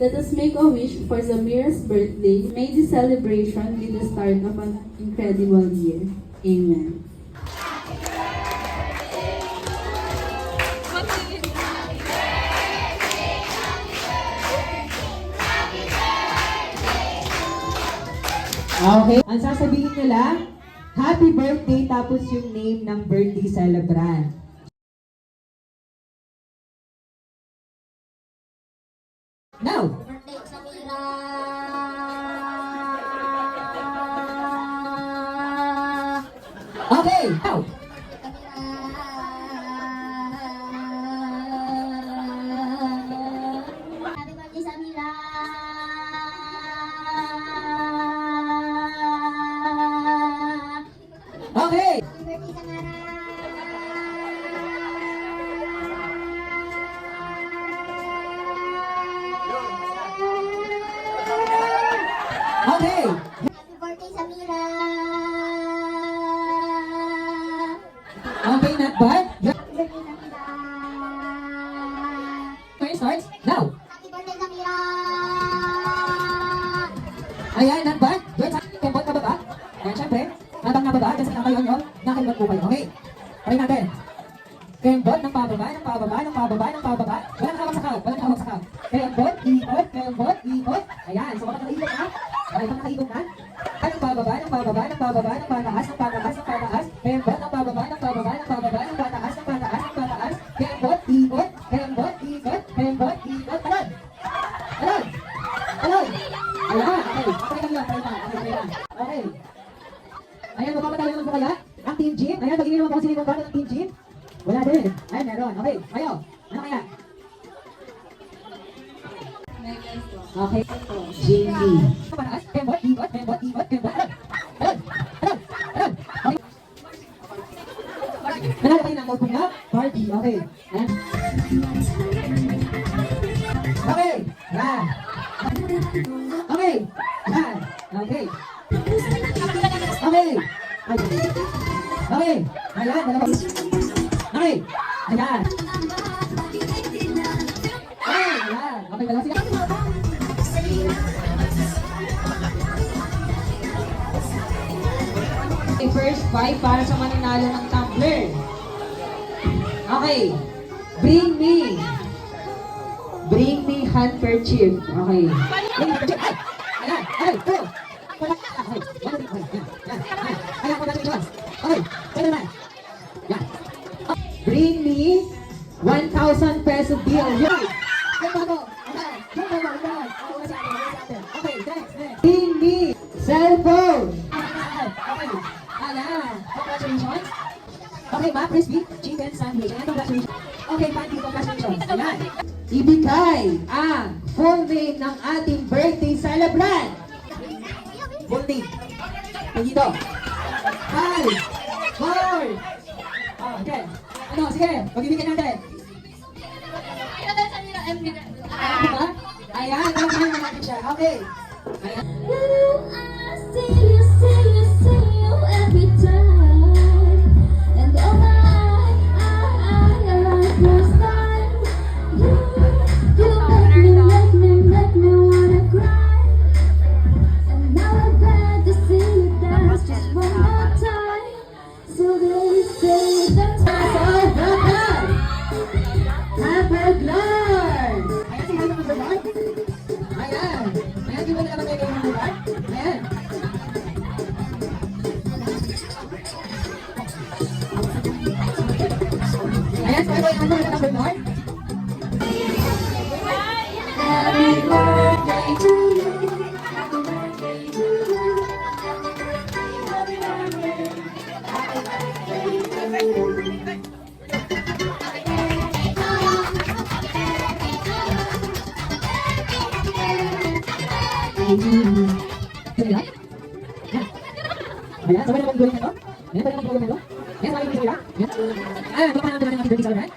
Let us make a wish for Zamira's birthday. May this celebration be the start of an incredible year. Amen. Okay. Ang sasabihin nila, happy birthday, tapos yung name ng birthday celebrant. Now! Birthday Samira! Okay, now! Happy birthday Samira! Okay! Happy birthday Samara! Okay! Happy birthday Samira! Okay, not bad? Happy birthday Samira! Okay, starts now! Happy birthday Samira! Ayan, not bad? Doon sa kembot na baba. Ayan, syempre, habang nababa, kasi nakayon nyo, nakalimutan po kayo. Okay, try natin. Kembot ng pababa, ng pababa, ng pababa, ng pababa. Walang hawak sa kag, walang hawak sa kag. Kembot, ikot, kembot, ikot. Ayan, so kapag nakaikot na, okay, pag nakaikot na, at ng pababa, ng pababa, ng pababa, ng pataas, ng pataas, ng pataas. Kembot, ng pababa, ng pababa, ng pababa, ng pataas, ng pataas, ng pataas. Kembot, ikot, kembot, ikot, kembot, ikot. Talon! Talon! Talon! Ayan, okay. Okay lang yan, okay lang, okay lang. Okay. Ayan, magpapatalo naman po kaya ang Team Jean. Ayan, mag-ibig naman po kung sino yung ng Team Jean. Wala din. Ayan, meron. Okay, kayo. Ano kaya? Okay. Jinky. Pataas, kembot, ikot, kembot, ikot, kembot. Talon! Talon! Talon! Okay. Nanalo kayo ng notebook na? Party. Okay. Ayan. Okay. Yan. Okay. Yan. Okay. Okay. Okay. Ayan. Dalawa. Okay. Ayan. Okay. Ayan. Okay. Dalawa sila. Okay, first five para sa mananalo ng tumbler. Okay. Bring me handkerchief. Okay. Bring me handkerchief. Ay! Ayan. Okay. Go. Okay. Ayan. Okay. Pwede naman. Yan. Bring me 1,000 peso bill. Yan. Yung bago. Okay. Next. Bring me cellphone. Okay. Ayan. Congratulations. Okay, ma, crispy chicken sandwich. Ayan, congratulations. Okay, Panty, congratulations. Ayan. Ibigay ang full name ng ating birthday celebrant. Full name. Dito. 5, 4. Okay. Ano, sige. Pag-ibigay natin. Diba? Ayan, nakasahin na natin siya. Okay. Ayan. Every time, and oh my, I like your style. You make me wanna cry. And now I bet to see you dance just one more time. So they say that's So, welcome! Hamburglord! Ayan, si Hamburglord. Ayan. Ayan, di ba nila magay kayo Hamburglord? Ayan. Ayan, so ito yung Hamburglord. happy birthday to you. Happy birthday to you. Happy birthday. Happy birthday to you. Sino yan? Ayan, sabay na pong gawin ito. Ayan, sabay na pong gawin ito. Ayan, sabay na pong gawin ito. Ayan, pagpapanan natin ang ating birthday celebrant.